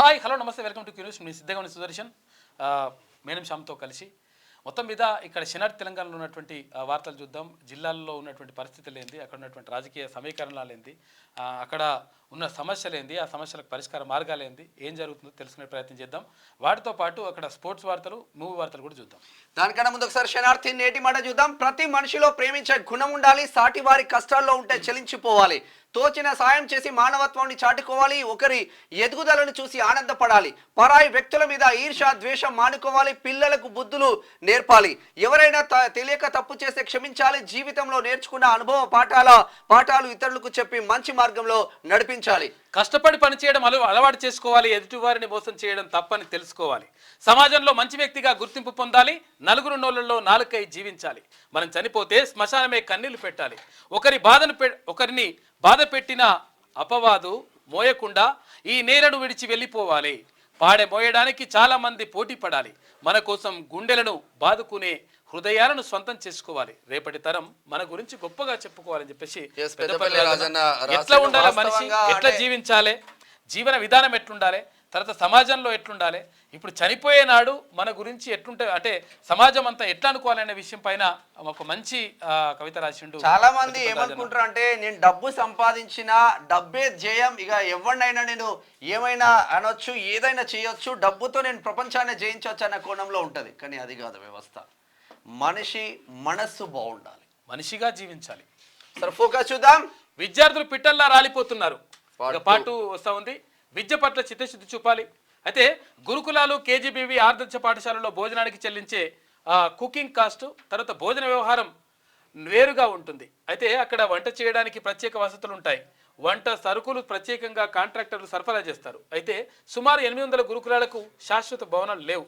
Hi hello నమస్తే welcome to curious. మీ సిద్ధంగా ఉన్న సుదర్శన్ మేడం శ్యామ్తో కలిసి మొత్తం మీద ఇక్కడ శనార్ తెలంగాణలో ఉన్నటువంటి వార్తలు చూద్దాం. జిల్లాల్లో ఉన్నటువంటి పరిస్థితులు ఏంది, అక్కడ ఉన్నటువంటి రాజకీయ సమీకరణాలు ఏంది, అక్కడ ఉన్న సమస్యలు ఏంది, ఆ సమస్యలకు పరిష్కార మార్గాలు ఏంది, ఏం జరుగుతుందో తెలుసుకునే ప్రయత్నం చేద్దాం. వాటితో పాటు అక్కడ స్పోర్ట్స్ వార్తలు, మూవీ వార్తలు కూడా చూద్దాం. దానికన్నా ముందు ఒకసారి శనార్థి నేటి మాట చూద్దాం. ప్రతి మనిషిలో ప్రేమించే గుణం ఉండాలి. సాటి వారి కష్టాల్లో ఉంటే చెలించిపోవాలి. తోచిన సాయం చేసి మానవత్వాన్ని చాటుకోవాలి. ఒకరి ఎదుగుదలను చూసి ఆనందపడాలి. పరాయి వ్యక్తుల మీద ఈర్ష ద్వేషం మానుకోవాలి. పిల్లలకు బుద్ధులు నేర్పాలి. ఎవరైనా తెలియక తప్పు చేస్తే క్షమించాలి. జీవితంలో నేర్చుకున్న అనుభవ పాఠాలు ఇతరులకు చెప్పి మంచి మార్గంలో నడిపించాలి. కష్టపడి పనిచేయడం అలవాటు చేసుకోవాలి. ఎదుటివారిని మోసం చేయడం తప్పని తెలుసుకోవాలి. సమాజంలో మంచి వ్యక్తిగా గుర్తింపు పొందాలి. నలుగురు నోళ్లలో నాలుకై జీవించాలి. మనం చనిపోతే శ్మశానమే కన్నీళ్లు పెట్టాలి. ఒకరిని బాధ పెట్టిన అపవాదు మోయకుండా ఈ నేలను విడిచి వెళ్ళిపోవాలి. పాడె మోయడానికి చాలా మంది పోటీ పడాలి. మన కోసం గుండెలను బాదుకునే హృదయాలను సొంతం చేసుకోవాలి. రేపటి తరం మన గురించి గొప్పగా చెప్పుకోవాలని చెప్పేసి ఎట్లా ఉండాలి, మనిషి ఎట్లా జీవించాలి, జీవన విధానం ఎట్లుండాలి, తర్వాత సమాజంలో ఎట్లుండాలి, ఇప్పుడు చనిపోయే నాడు మన గురించి ఎట్లుంటే అంటే సమాజం అంతా ఎట్లా అనుకోవాలనే విషయం పైన ఒక మంచి కవిత రాసిండు. చాలా మంది ఏమనుకుంటారు అంటే నేను డబ్బు సంపాదించిన డబ్బే జయం, ఇక ఎవరినైనా నేను ఏమైనా అనొచ్చు, ఏదైనా చేయొచ్చు, డబ్బుతో నేను ప్రపంచాన్ని జయించవచ్చు అన్న కోణంలో ఉంటది. కానీ అది కాదు వ్యవస్థ. మనిషి మనస్సు బాగుండాలి, మనిషిగా జీవించాలి. సరే ఫోకస్ చూద్దాం. విద్యార్థులు పిట్టల్లా రాలిపోతున్నారు. పాటు వస్తా ఉంది. విద్య పట్ల చిత్తశుద్ధి చూపాలి. అయితే గురుకులాలు, కేజీబీవి ఆదర్శ పాఠశాలలో భోజనానికి చెల్లించే కుకింగ్ కాస్ట్, తర్వాత భోజన వ్యవహారం వేరుగా ఉంటుంది. అయితే అక్కడ వంట చేయడానికి ప్రత్యేక వసతులు ఉంటాయి. వంట సరుకులు ప్రత్యేకంగా కాంట్రాక్టర్లు సరఫరా చేస్తారు. అయితే సుమారు 800 గురుకులాలకు శాశ్వత భవనాలు లేవు.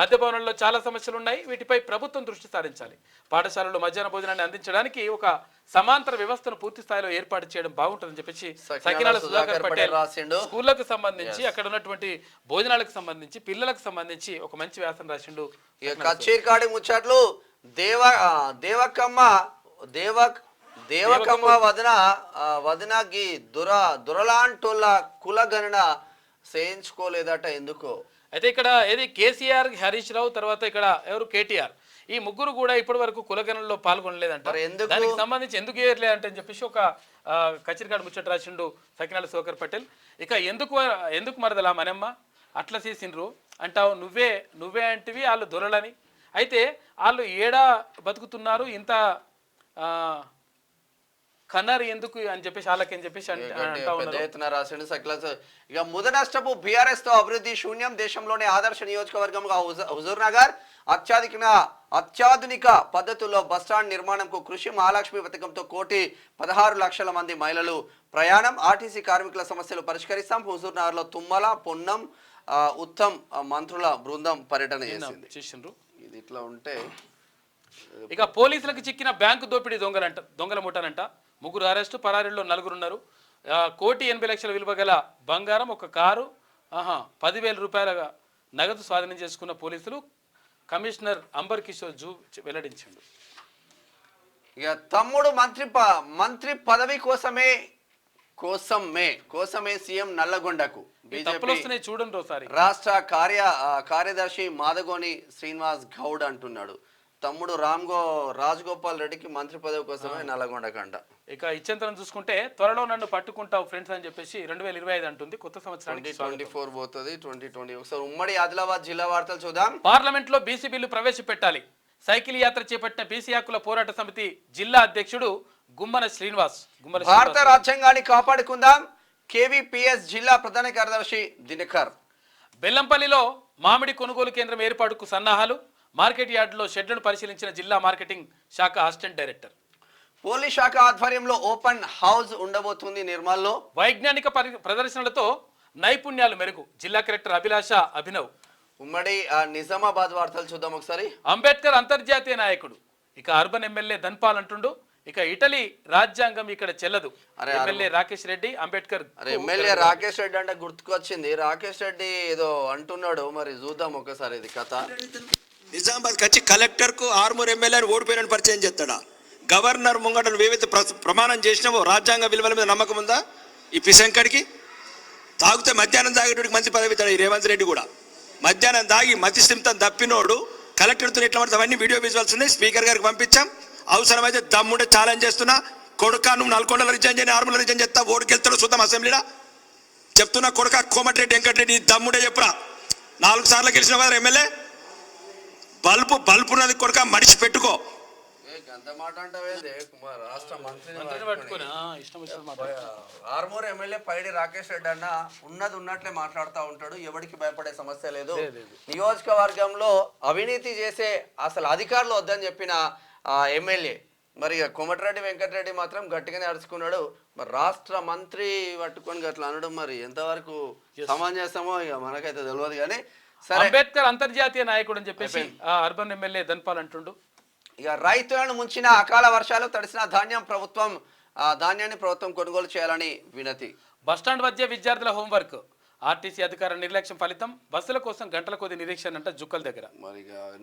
అద్దె భవనాల్లో చాలా సమస్యలు ఉన్నాయి. వీటిపై ప్రభుత్వం దృష్టి సారించాలి. పాఠశాలలో మధ్యాహ్న భోజనాన్ని అందించడానికి ఒక సమాంతర వ్యవస్థను పూర్తి స్థాయిలో ఏర్పాటు చేయడం బాగుంటుందని చెప్పేసి సకినాల సుధాకర్ పటేల్ స్కూళ్లకు సంబంధించి, అక్కడ ఉన్నటువంటి భోజనాలకు సంబంధించి, పిల్లలకు సంబంధించి ఒక మంచి వ్యాసం రాసిండు. కచేరికాడి ముచ్చట్లు దేవకమ్మ వదన గీ దురలాంటోళ్ళ కులగణన చేయించుకోలేదట ఎందుకో. అయితే ఇక్కడ ఏది కేసీఆర్, హరీష్ రావు, తర్వాత ఇక్కడ ఎవరు కేటీఆర్, ఈ ముగ్గురు కూడా ఇప్పటి వరకు కులగణనలో పాల్గొనలేదంట. దానికి సంబంధించి ఎందుకు చేయలేదంటే అని చెప్పేసి ఒక కచిరికాడు ముచ్చట రాసిండు సకినాల సుధాకర్ పటేల్. ఇక ఎందుకు మరదలా మనమ్మ అట్లా చేసిండ్రు అంటావు, నువ్వే అంటివి వాళ్ళు దొరలని. అయితే వాళ్ళు ఏడా బతుకుతున్నారు, ఇంత కన్నారు ఎందుకు అని చెప్పేసి వాళ్ళకి అని చెప్పేసి రాసిండు సకిల. ఇక ముదనష్టపు బీఆర్ఎస్ తో అభివృద్ధి శూన్యం. దేశంలోనే ఆదర్శ నియోజకవర్గంగా హుజూర్ నగర్ అత్యాధునిక పద్ధతుల్లో బస్టాండ్ నిర్మాణంకు కృషి. మహాలక్ష్మి పథకంతో 1,16,00,000 మంది మహిళలు ప్రయాణం. ఆర్టీసీ కార్మికుల సమస్యలు పరిష్కరిస్తాం. హుజూర్ నగర్ లో తుమ్మల, పొన్నం, ఉత్తమ్ మంత్రుల బృందం పర్యటన చేసిండ్రు. ఇది ఇట్లా ఉంటే ఇక పోలీసులకు చిక్కిన బ్యాంకు దోపిడీ దొంగల ముఠానంట. 3 అరెస్టు, పరారీల్లో 4 ఉన్నారు. 1,80,00,000 విలువ గల బంగారం, ఒక కారు, 10,000 రూపాయల నగదు స్వాధీనం చేసుకున్న పోలీసులు కమిషనర్ అంబర్ కిషోర్ జూ వెల్లడించిండు. ఇక తమ్ముడు మంత్రి పదవి కోసమే సీఎం నల్లగొండకు బీజేపీ చూడండి ఒకసారి. రాష్ట్ర కార్యదర్శి మాదగోని శ్రీనివాస్ గౌడ్ అంటున్నాడు, తమ్ముడు రాజగోపాల్ రెడ్డికి మంత్రి పదవి కోసమే నల్లగొండ కంట. ఇక ఇచ్చేంతరం చూసుకుంటే త్వరలో నన్ను పట్టుకుంటావు ఫ్రెండ్స్ అని చెప్పేసి 2025 అంటుంది. కొత్త సంవత్సరానికి 2024 పోతుంది, 2020. ఒకసారి ఉమ్మడి ఆదిలాబాద్ జిల్లా వార్తలు చూద్దాం. పార్లమెంట్ లో బీసీ బిల్లు ప్రవేశపెట్టాలి. సైకిల్ యాత్ర చేపట్టిన బీసీ హక్కుల పోరాట సమితి జిల్లా అధ్యక్షుడు గుమ్మన శ్రీనివాస్. భారత రాజ్యాంగాన్ని కాపాడుకుందాం. కేవీపీఎస్ జిల్లా ప్రధాన కార్యదర్శి దినకర్. బెల్లంపల్లిలో మామిడి కొనుగోలు కేంద్రం ఏర్పాటుకు సన్నాహాలు. మార్కెట్ యార్డులో షెడ్లను పరిశీలించిన జిల్లా మార్కెటింగ్ శాఖ అసిస్టెంట్ డైరెక్టర్. పోలీస్ శాఖ ఆధ్వర్యంలో ఓపెన్ హౌస్ ఉండబోతుంది నిర్మల్లో. వైజ్ఞానిక ప్రదర్శనలతో నైపుణ్యాలు మెరుగు. జిల్లా కలెక్టర్ అభిలాష అభినవ్. ఉమ్మడి నిజామాబాద్ వార్తలు చూద్దాం ఒకసారి. అంబేద్కర్ అంతర్జాతీయ నాయకుడు. ఇక అర్బన్ ఎమ్మెల్యే ధన్పాల్ అంటుండు. ఇక ఇటలీ రాజ్యాంగం ఇక్కడ చెల్లదు. ఎమ్మెల్యే రాకేష్ రెడ్డి అంబేద్కర్. ఎమ్మెల్యే రాకేష్ రెడ్డి అంటే గుర్తుకొచ్చింది. రాకేష్ రెడ్డి ఏదో అంటున్నాడు, మరి చూద్దాం ఒకసారి ఇది కథ. నిజామాబాద్ వచ్చి కలెక్టర్ కు ఆర్మూర్ ఎమ్మెల్యేని ఓడిపోయిన పరిచయం చేస్తాడా? గవర్నర్ ముంగట నువ్వేవైతే ప్రమాణం చేసినావో రాజ్యాంగ విలువల మీద నమ్మకం ఉందా ఈ పిశంకడికి? తాగితే మధ్యాహ్నం తాగేటోడికి మంచి పదవి ఇస్తాడు ఈ రేవంత్ రెడ్డి కూడా. మధ్యాహ్నం తాగి మతిస్థిమితం తప్పినోడు కలెక్టర్తో ఎట్లా పడితే అవన్నీ వీడియో విజువల్స్ ఉన్నాయి, స్పీకర్ గారికి పంపించాం. అవసరమైతే దమ్ముండే ఛాలెంజ్ చేస్తున్నా, కొడుక నువ్వు నల్గొండలో రిజైన్ చేయని, ఆర్మూర్లో రిజైన్ చేస్తా, ఓడికెళ్తాడు చూద్దాం అసెంబ్లీలో. చెప్తున్నా కొడుక కోమటిరెడ్డి వెంకటరెడ్డి దమ్ముడే చెప్పురా. 4 సార్లు గెలిచిన కదా ఎమ్మెల్యే. బల్బు ఉన్నది కొడుక మడిచి పెట్టుకో. రాష్ట్ర మంత్రి ఆర్మూర్ ఎమ్మెల్యే పైడి రాకేష్ రెడ్డి అన్న ఉన్నట్లే మాట్లాడుతూ ఉంటాడు. ఎవరికి భయపడే సమస్య లేదు. నియోజకవర్గంలో అవినీతి చేసే అసలు అధికారులు వద్దని చెప్పిన ఎమ్మెల్యే మరి కోమటిరెడ్డి వెంకటరెడ్డి మాత్రం గట్టిగానే అరుచుకున్నాడు. మరి రాష్ట్ర మంత్రి పట్టుకొని అట్లా అనడం మరి ఎంతవరకు సమంజసమో ఇక మనకైతే తెలియదు. కానీ సరే, అంబేద్కర్ అంతర్జాతీయ నాయకుడు అని చెప్పేసి అర్బన్ ఎమ్మెల్యే ధన్పాల్ అంటుండు. ఇక రైతులను ముంచిన అకాల వర్షాలు తడిసిన ధాన్యాన్ని ప్రభుత్వం కొనుగోలు చేయాలని వినతి. బస్టాండ్ మధ్య విద్యార్థుల హోంవర్క్, ఆర్టీసీ అధికారుల నిర్లక్ష్యం ఫలితం, బస్సుల కోసం గంటల కొద్ది నిరీక్షణ అంట జుక్కల దగ్గర. మరి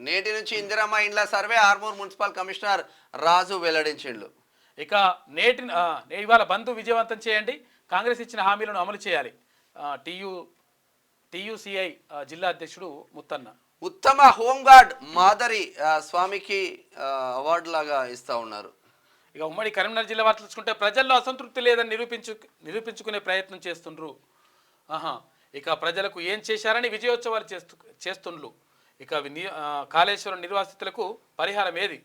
నేటి నుంచి ఇందిరమ్మ ఇండ్ల సర్వే ఆర్మూర్ మున్సిపల్ కమిషనర్ రాజు వెల్లడించిండు. ఇక ఇవాళ బంద్ విజయవంతం చేయండి, కాంగ్రెస్ ఇచ్చిన హామీలను అమలు చేయాలి. టీయూసీఐ జిల్లా అధ్యక్షుడు ముత్తన్న. ఉత్తమ హోంగార్డ్ మాదరి స్వామికి అవార్డు లాగా ఇస్తా ఉన్నారు. ఇక ఉమ్మడి కరీంనగర్ జిల్లా వార్తలు చూసుకుంటే ప్రజల్లో అసంతృప్తి లేదని నిరూపించుకునే ప్రయత్నం చేస్తుండ్రు. ఇక ప్రజలకు ఏం చేశారని విజయోత్సవాలు చేస్తుండ్రు. ఇక కాళేశ్వరం నిర్వాసితులకు పరిహారం ఏది?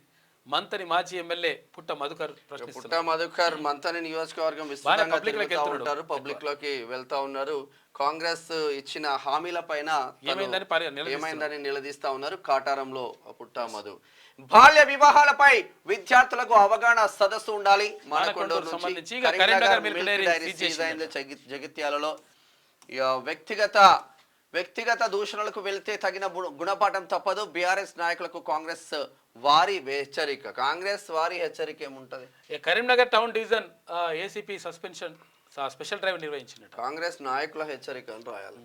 మంతని మాజీ ఎమ్మెల్యే పుట్ట మధుకర్ మంతని నియోజకవర్గం పబ్లిక్ లోకి వెళ్తా ఉన్నారు. కాంగ్రెస్ ఇచ్చిన హామీల పైన ఏమైందని నిలదీస్తా ఉన్నారు. కాటారంలో పుట్ట మధు. బాల్య వివాహాలపై విద్యార్థులకు అవగాహన సదస్సు ఉండాలి. మానకొండూరు నుంచి జగిత్యాలలో వ్యక్తిగత దూషణలకు వెళ్తే తగిన గుణపాఠం తప్పదు. బీఆర్ఎస్ నాయకులకు కాంగ్రెస్ వారి హెచ్చరిక ఏముంటది? Karimnagar town division ACP special drive నిర్వహించిన కాంగ్రెస్ నాయకుల హెచ్చరిక అని రాయాలి.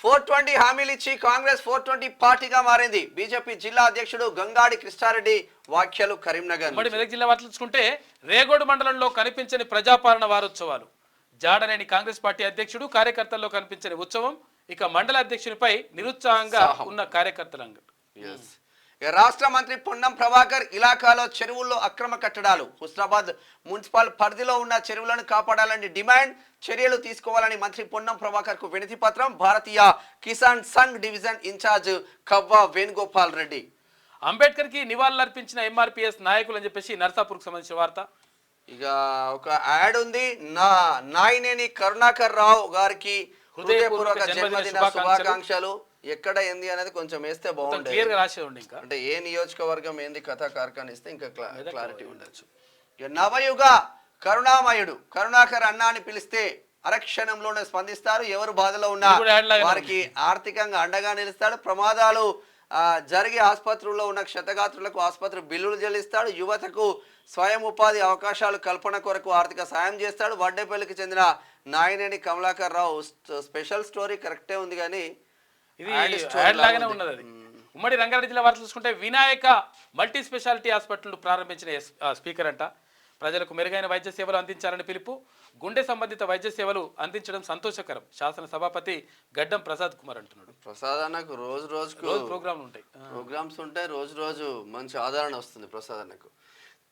420 హామీలు ఇచ్చి కాంగ్రెస్ 420 పార్టీగా మారింది. బీజేపీ జిల్లా అధ్యక్షుడు గంగాడి కృష్ణారెడ్డి వ్యాఖ్యలు. కరీంనగర్ మెదక్ జిల్లా వార్తలు చూసుకుంటే రేగోడు మండలంలో కనిపించని ప్రజాపాలన వారోత్సవాలు. జాడనేని కాంగ్రెస్ పార్టీ అధ్యక్షుడు కార్యకర్తల్లో కనిపించని ఉత్సవం. ఇక మండల అధ్యక్షునిపై నిరుత్సాహంగా ఉన్న కార్యకర్తలంగా. రాష్ట్ర మంత్రి పొన్నం ప్రభాకర్ ఇలాకాలో చెరువుల్లో అక్రమ కట్టడాలు. హుస్నాబాద్ మున్సిపల్ పరిధిలో ఉన్న చెరువులను కాపాడాలని డిమాండ్, చర్యలు తీసుకోవాలని మంత్రి పొన్నం ప్రభాకర్ కు వినతి పత్రం. Bharatiya Kisan Sangh division incharge కవ్వ Venugopal Reddy. అంబేద్కర్ కి నివాళులర్పించిన ఎంఆర్పిఎస్ నాయకులు అని చెప్పేసి నర్సాపూర్కు సంబంధించిన వార్త. ఇక ఒక యాడ్ ఉంది. నాయినేని కరుణాకర్ రావు గారికి హృదయపూర్వక జన్మదిన శుభాకాంక్షలు. ఎక్కడ ఏంది అనేది కొంచెం వేస్తే బాగుంటుంది. అంటే ఏ నియోజకవర్గం ఏంది కథా కార్ఖాన్ ఇస్తే ఇంకా క్లారిటీ ఉండొచ్చు. నవయుగ కరుణామయుడు కరుణాకర్ అన్న అని పిలిస్తే అరక్షణంలోనే స్పందిస్తారు. ఎవరు బాధలో ఉన్నా వారికి ఆర్థికంగా అండగా నిలుస్తాడు. ప్రమాదాలు జరిగే ఆసుపత్రుల్లో ఉన్న క్షతగాత్రులకు ఆసుపత్రి బిల్లులు చెల్లిస్తాడు. యువతకు స్వయం ఉపాధి అవకాశాలు కల్పన కొరకు ఆర్థిక సాయం చేస్తాడు. వడ్డేపల్లికి చెందిన నాయనేని కమలాకర్ రావు స్పెషల్ స్టోరీ కరెక్టే ఉంది కానీ ఇది యాడ్ లాగానే ఉన్నది. అది ఉమ్మడి రంగారెడ్డి జిల్లా వార్తలు చూసుకుంటే వినాయక మల్టీ స్పెషాలిటీ హాస్పిటల్ ప్రారంభించిన స్పీకర్ అంట. ప్రజలకు మెరుగైన వైద్య సేవలు అందించాలని పిలుపు. గుండె సంబంధిత వైద్య సేవలు అందించడం సంతోషకరం. శాసన సభాపతి గడ్డం ప్రసాద్ కుమార్ అంటున్నాడు. ప్రసాద్ అన్నకు రోజు ప్రోగ్రామ్స్ ఉంటాయి. రోజు మంచి ఆదరణ వస్తుంది ప్రసాద్ అన్నకు.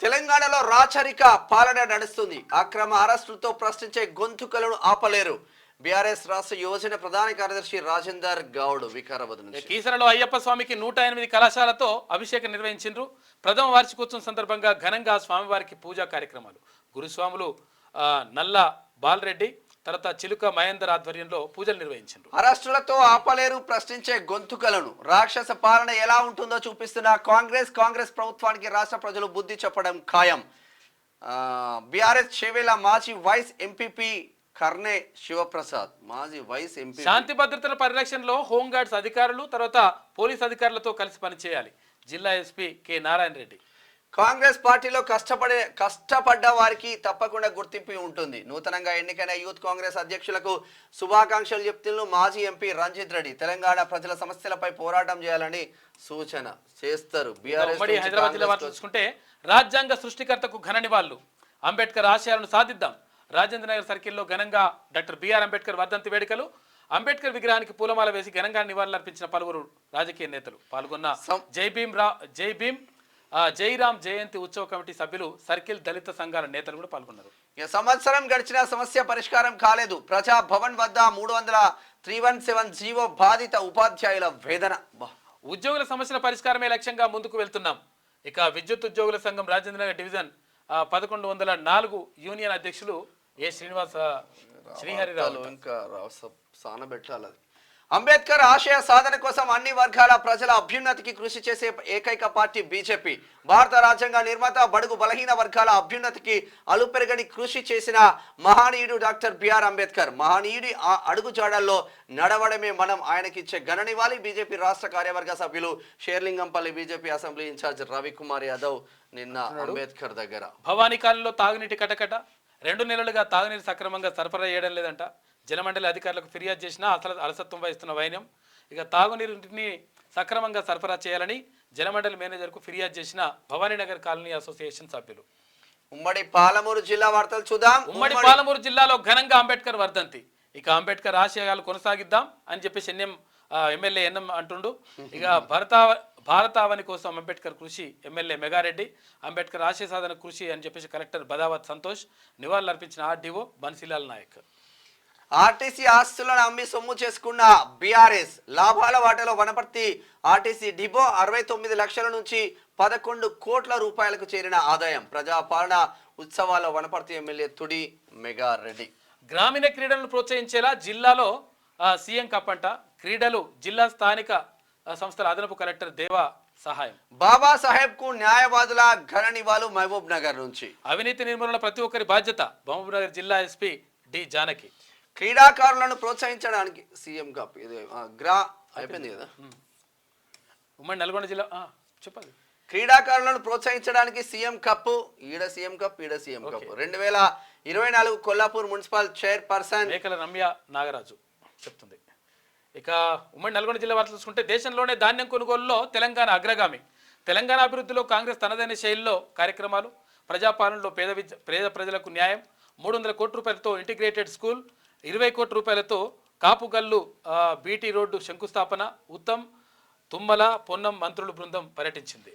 తెలంగాణలో రాచరిక పాలన నడుస్తుంది. అక్రమ అరెస్టులతో ప్రశ్నించే గొంతుకలను ఆపలేరు. బీఆర్ఎస్ రాష్ట్ర యువజన ప్రధాన కార్యదర్శి రాజేందర్ గౌడ్ వికారాబాద్ నుంచి. కీసరలో అయ్యప్ప స్వామికి 108 కళాశాలతో అభిషేకం నిర్వహించారు. ప్రథమ వార్షికోత్సవం సందర్భంగా ఘనంగా స్వామివారికి పూజా కార్యక్రమాలు. గురుస్వాములు నల్ల బాలరెడ్డి తర్వాత చిలుక మహేందర్ ఆధ్వర్యంలో పూజలు నిర్వహించారు. అరెస్టులతో ఆపలేరు ప్రశ్నించే గొంతుకలను. రాక్షస పాలన ఎలా ఉంటుందో చూపిస్తున్న కాంగ్రెస్ ప్రభుత్వానికి రాష్ట్ర ప్రజలు బుద్ధి చెప్పడం ఖాయం. బీఆర్ఎస్ చేవేల మాజీ వైస్ ఎంపీపీ కర్నే శివప్రసాద్ మాజీ వైస్ ఎంపీ. శాంతి భద్రతల పరిరక్షణలో హోంగార్డ్స్ అధికారులు తర్వాత పోలీస్ అధికారులతో కలిసి పనిచేయాలి. జిల్లా ఎస్పీ కె నారాయణ రెడ్డి. కాంగ్రెస్ పార్టీలో కష్టపడ్డ వారికి తప్పకుండా గుర్తింపు ఉంటుంది. నూతనంగా ఎన్నికైన యూత్ కాంగ్రెస్ అధ్యక్షులకు శుభాకాంక్షలు చెప్తున్న మాజీ ఎంపీ రంజిత్ రెడ్డి. తెలంగాణ ప్రజల సమస్యలపై పోరాటం చేయాలని సూచన చేస్తారు. హైదరాబాద్ జిల్లా వార్తలు చూసుకుంటే రాజ్యాంగ సృష్టికర్తకు ఘన నివాళులు. అంబేద్కర్ ఆశయాలను సాధిద్దాం. రాజేంద్ర నగర్ సర్కిల్లో ఘనంగా డాక్టర్ బిఆర్ అంబేద్కర్ వర్ధంతి వేడుకలు. అంబేద్కర్ విగ్రహానికి పూలమాల వేసి ఘనంగా నివాళులర్పించిన పలువురు రాజకీయ నేతలు పాల్గొన్న జై భీమ్ జైరామ్ జయంతి ఉత్సవ కమిటీ సభ్యులు, సర్కిల్ దళిత సంఘాల నేతలు కూడా పాల్గొన్నారు. సంవత్సరం గడిచిన సమస్య పరిష్కారం కాలేదు. ప్రజా భవన్ వద్ద 300-317 జీవో బాధిత ఉపాధ్యాయుల వేదన. ఉద్యోగుల సమస్యల పరిష్కారమే లక్ష్యంగా ముందుకు వెళ్తున్నాం. ఇక విద్యుత్ ఉద్యోగుల సంఘం రాజేంద్రనగర్ డివిజన్ 1104 యూనియన్ అధ్యక్షులు ఏ శ్రీహరిరావు ఇంకా సానబెట్టాలి. అంబేద్కర్ ఆశయ సాధన కోసం అన్ని వర్గాల ప్రజల అభ్యున్నతికి కృషి చేసే ఏకైక పార్టీ బీజేపీ. భారత రాజ్యాంగ నిర్మాత, బడుగు బలహీన వర్గాల అభ్యున్నతికి అలుపెరగని కృషి చేసిన మహనీయుడు డాక్టర్ బిఆర్ అంబేద్కర్. మహనీయుడి అడుగుజాడల్లో నడవడమే మనం ఆయనకిచ్చే ఘననివ్వాలి. బీజేపీ రాష్ట్ర కార్యవర్గ సభ్యులు Serilingampally BJP assembly in charge Ravikumar Yadav నిన్న అంబేద్కర్ దగ్గర భవానీ కాలంలో తాగునీటి కటకట 2 నెలలుగా తాగునీరు సక్రమంగా సరఫరా చేయడం లేదంట. జలమండలి అధికారులకు ఫిర్యాదు చేసినా అలసత్వం వహిస్తున్న వైనం. ఇక తాగునీరుని సక్రమంగా సరఫరా చేయాలని జలమండలి మేనేజర్కు ఫిర్యాదు చేసిన భవానీనగర్ కాలనీ అసోసియేషన్ సభ్యులు. ఉమ్మడి పాలమూరు జిల్లా వార్తలు చూద్దాం. ఉమ్మడి పాలమూరు జిల్లాలో ఘనంగా అంబేద్కర్ వర్ధంతి. ఇక అంబేద్కర్ ఆశయాలు కొనసాగిద్దాం అని చెప్పేసి ఎమ్మెల్యే ఎన్ఎం అంటుండు. ఇక భారతావని కోసం అంబేద్కర్ కృషి ఎమ్మెల్యే మెగారెడ్డి. అంబేద్కర్ ఆశయ సాధన కృషి అని చెప్పేసి కలెక్టర్ బదావత్ సంతోష్. నివాళులర్పించిన ఆర్డీఓ బన్సీలాల్ నాయక్. ఆర్టీసీ ఆస్తులను అమ్మి సొమ్ము చేసుకున్న బీఆర్ఎస్. లాభాల వాటాలో వనపర్తి ఆర్టీసీ డిపో 69 లక్షల నుంచి 11 కోట్ల రూపాయలకు చేరిన ఆదాయం. ప్రజాపాలన ఉత్సవాల్లో వనపర్తి ఎమ్మెల్యే తుడి మెగారెడ్డి. గ్రామీణ క్రీడలను ప్రోత్సహించేలా జిల్లాలో సీఎం కప్పంట. క్రీడలు జిల్లా స్థానిక సంస్థల అదనపు కలెక్టర్ దేవా సహాయం. బాబాసాహెబ్ కు న్యాయవాదుల ఘన నివాళులు మహబూబ్ నగర్ నుంచి. అవినీతి నిర్మూలన ప్రతి ఒక్కరి బాధ్యత. మహబూబ్ నగర్ జిల్లా ఎస్పీ డి జానకి. క్రీడాకారులను ప్రోత్సహించడానికి సీఎం కప్ అయిపోయింది కదా. ఉమ్మడి నల్గొండ జిల్లా చెప్పాలి. క్రీడాకారులను ప్రోత్సహించడానికి సీఎం కప్, ఈడ సీఎం కప్, ఈడ CM cup. 2024 Kollapur municipal chairperson మేకల రమ్య నాగరాజు చెప్తుంది. ఇక ఉమ్మడి నల్గొండ జిల్లా వార్తలు చూసుకుంటే దేశంలోనే ధాన్యం కొనుగోలులో తెలంగాణ అగ్రగామి. తెలంగాణ అభివృద్ధిలో కాంగ్రెస్ తనదైన శైలిలో కార్యక్రమాలు. ప్రజాపాలనలో పేద ప్రజలకు న్యాయం. 300 కోట్ల రూపాయలతో ఇంటిగ్రేటెడ్ స్కూల్, 20 కోట్ల రూపాయలతో కాపుగల్లు బీటీ రోడ్డు శంకుస్థాపన. ఉత్తమ్, తుమ్మల, పొన్నం మంత్రుల బృందం పర్యటించింది.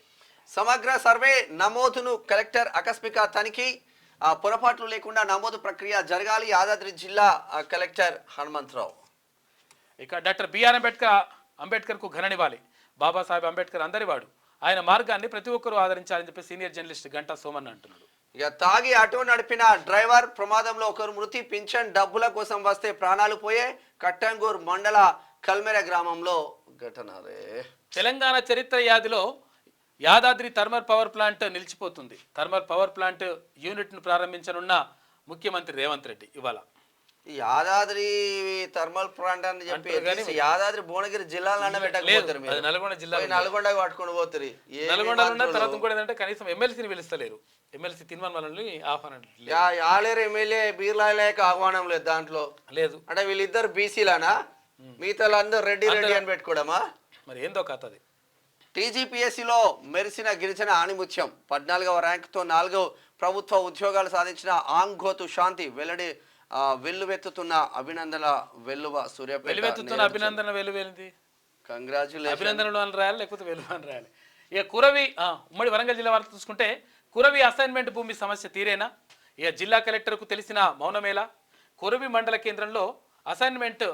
సమగ్ర సర్వే నమోదును కలెక్టర్ ఆకస్మిక తనిఖీ. పొరపాట్లు లేకుండా నమోదు ప్రక్రియ జరగాలి. యాదాద్రి జిల్లా కలెక్టర్ హనుమంతరావు. ఇక డాక్టర్ బిఆర్ అంబేద్కర్కు ఘననివ్వాలి. బాబాసాహెబ్ అంబేద్కర్ అందరివాడు. ఆయన మార్గాన్ని ప్రతి ఒక్కరూ ఆదరించాలని చెప్పి సీనియర్ జర్నలిస్ట్ గంటా సోమన్ అంటున్నాడు. ఇక తాగి ఆటో నడిపిన డ్రైవర్ ప్రమాదంలో ఒకరు మృతి. పింఛన్ డబ్బుల కోసం వస్తే ప్రాణాలు పోయే. కట్టంగూర్ మండల కల్మెర గ్రామంలో ఘటన. తెలంగాణ చరిత్ర యాదిలో యాదాద్రి థర్మల్ పవర్ ప్లాంట్ నిలిచిపోతుంది. థర్మల్ పవర్ ప్లాంట్ యూనిట్ను ప్రారంభించనున్న ముఖ్యమంత్రి రేవంత్ రెడ్డి ఇవాళ. యాదాద్రి థర్మల్ ప్లాంట్ అని చెప్పి యాదాద్రి భువనగిరి జిల్లాలో పెట్టకపోతారు. నల్గొండ జిల్లా నల్గొండ పట్టుకొని పోతారు. నల్గొండలో ఉన్న తర్వాత కూడా ఏంటంటే కనీసం ఎమ్మెల్సీని పిలుస్తలేరు. ఎమ్మెల్సీ తిన్వన్ ఆహ్వానం ఆలేరు ఎమ్మెల్యే బీర్లాయక ఆహ్వానం లేదు దాంట్లో లేదు. అంటే వీళ్ళిద్దరు బీసీలానా? మిగతా అందరూ రెడ్డి రెడ్డి అని పెట్టుకోవడమా? మరి ఏందో కథ అది. టీజీపీఎస్సీలో మెరిసిన గిరిజన ఆణిముత్యం. 14వ ర్యాంకుతో 4వ ప్రభుత్వ ఉద్యోగాలు సాధించిన ఆంగోతు శాంతి వెల్లువెత్తుతున్న అభినందన వెల్లువ వెల్లువెత్తుతున్న అభినందన వెల్లువేలింది. కంగ్రాచులేషన్. అభినందనలు అని రాయాలి, లేకపోతే వెల్లువ అని రాయాలి. ఇక కురవి ఉమ్మడి వరంగల్ జిల్లా వార్త చూసుకుంటే కురవి అసైన్మెంట్ భూమి సమస్య తీరేనా? ఇక జిల్లా కలెక్టర్కు తెలిసిన మౌనమేలా? కురవి మండల కేంద్రంలో అసైన్మెంట్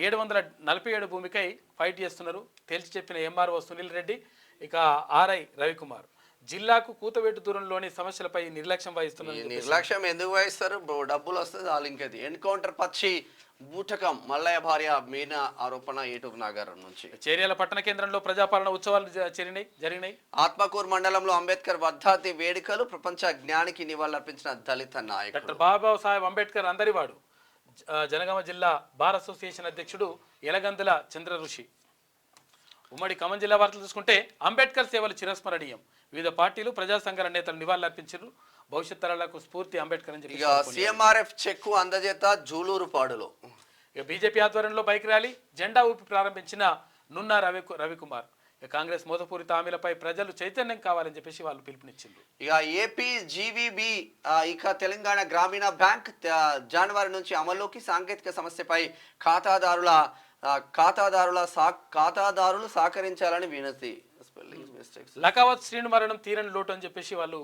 747 భూమికై ఫైట్ చేస్తున్నారు. తేల్చి చెప్పిన ఎంఆర్ఓ సునీల్ రెడ్డి, ఇక ఆర్ఐ రవికుమార్. జిల్లాకు కూతవేటు దూరంలోని సమస్యలపై నిర్లక్ష్యం వహిస్తున్నారు. నిర్లక్ష్యం ఎందుకు వహిస్తారు? డబ్బులు వస్తుంది వాళ్ళు. ఇంకది ఎన్కౌంటర్ పచ్చి బూటకం. మల్లయ్య భార్య మీనా ఆరోపణ ఏటూరు నాగారం నుంచి. చేర్యాల పట్టణ కేంద్రంలో ప్రజాపాలన ఉత్సవాలు జరిగినాయి. ఆత్మకూరు మండలంలో అంబేద్కర్ వర్ధంతి వేడుకలు. ప్రపంచ జ్ఞానికి నివాళులర్పించిన దళిత నాయకుడు. డాక్టర్ బాబాసాహెబ్ అంబేద్కర్ అందరివాడు. జనగామ జిల్లా బార్ అసోసియేషన్ అధ్యక్షుడు ఎలగందుల చంద్ర ఋషి. ఉమ్మడి ఖమ్మం జిల్లా వార్తలు చూసుకుంటే అంబేద్కర్ సేవలు చిరస్మరణీయం. వివిధ పార్టీలు ప్రజా సంఘాల నేతలు నివాళులర్పించారు. భవిష్యత్ తరాలకు స్ఫూర్తి అంబేద్కర్ అని చెప్పి సీఎంఆర్ఎఫ్ చెక్కు అందజేత జూలూరు పాడులో. ఇక బీజేపీ ఆధ్వర్యంలో బైక్ ర్యాలీ, జెండా ఊపి ప్రారంభించిన నున్నా రవికుమార్. ఇక కాంగ్రెస్ మోసపూరిత హామీలపై ప్రజలు చైతన్యం కావాలని చెప్పేసి వాళ్ళు పిలుపునిచ్చింది. ఇక ఏపీ జీవీబీ ఇక తెలంగాణ గ్రామీణ బ్యాంక్ జనవరి నుంచి అమల్లోకి. సాంకేతిక సమస్యపై ఖాతాదారులు సహకరించాలని వినతి. లకావత్ శ్రీను మరణం తీరని లోటు అని చెప్పేసి వాళ్ళు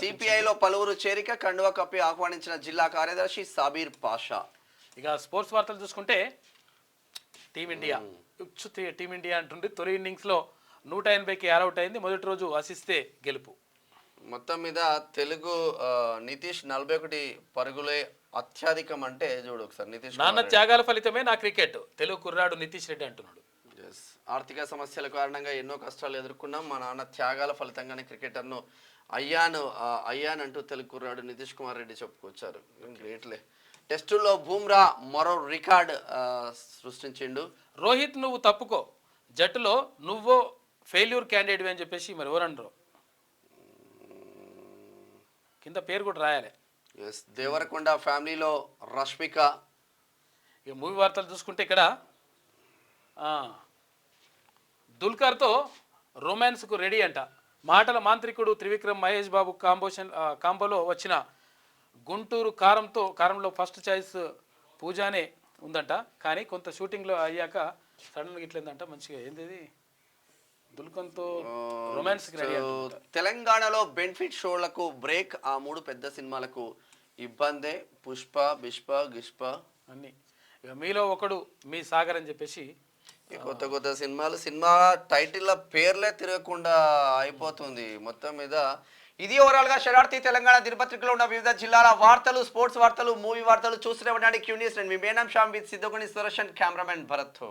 సిపిఐలో పలువురు చేరిక. కండువా కప్పి ఆహ్వానించిన జిల్లా కార్యదర్శి సాబీర్ పాషా. ఇక స్పోర్ట్స్ వార్తలు చూసుకుంటే టీమిండియా అంటుండే తొలి ఇన్నింగ్స్లో 180కి ఆల్అౌట్ అయింది. మొదటి రోజు ఆశిస్తే గెలుపు. మొత్తం మీద తెలుగు నితీష్ 41 పరుగులే అత్యధికం అంటే చూడు ఒకసారి. నితీష్ నాన్న త్యాగాల ఫలితమే నా క్రికెట్, తెలుగు కుర్రాడు నితీష్ రెడ్డి అంటున్నాడు. ఆర్థిక సమస్యల కారణంగా ఎన్నో కష్టాలు ఎదుర్కొన్నాం, మా నాన్న త్యాగాల ఫలితంగానే క్రికెటర్ను అయ్యానంటూ తెలుగు కుర్రాడు నితీష్ కుమార్ రెడ్డి చెప్పుకొచ్చారు. గ్రేట్లే. టెస్టుల్లో బూమ్రా మరో రికార్డ్ సృష్టించిండు. రోహిత్ నువ్వు తప్పుకో, జట్టులో నువ్వు ఫెయిల్యూర్ క్యాండిడేట్ అని చెప్పేసి మరి ఎవరన్నారు, కింద పేరు కూడా రాయాలి. దేవరకొండ ఫ్యామిలీలో రష్మిక. ఇక మూవీ వార్తలు చూసుకుంటే ఇక్కడ దుల్కర్తో రొమాన్స్కు రెడీ అంట. మాటల మాంత్రికుడు త్రివిక్రమ్ మహేష్ బాబు కాంబోలో వచ్చిన గుంటూరు కారంలో ఫస్ట్ చాయిస్ పూజానే ఉందంట. కానీ కొంత షూటింగ్లో అయ్యాక సడన్గా ఇట్లేందంట. మంచిగా ఏంది దుల్కర్తో రొమాన్స్కి రెడీ. తెలంగాణలో బెనిఫిట్ షోలకు బ్రేక్. ఆ 3 పెద్ద సినిమాలకు ఇబ్బందే. పుష్ప, బిష్ప, గిష్ప అన్నీ. ఇక మీలో ఒకడు మీ సాగర్ అని చెప్పేసి కొత్త సినిమా టైటిల్ పేర్లే తిరగకుండా అయిపోతుంది. మొత్తం మీద ఇది ఓవరాల్ గా శరార్థి తెలంగాణ దినపత్రికలో ఉన్న వివిధ జిల్లాల వార్తలు, స్పోర్ట్స్ వార్తలు, మూవీ వార్తలు చూస్తూనే ఉండండి క్యూ న్యూస్. నేను మీ మేనం శ్యామ్ విత్ సిద్ధోగని సురషన్, కెమెరామెన్ భరత్.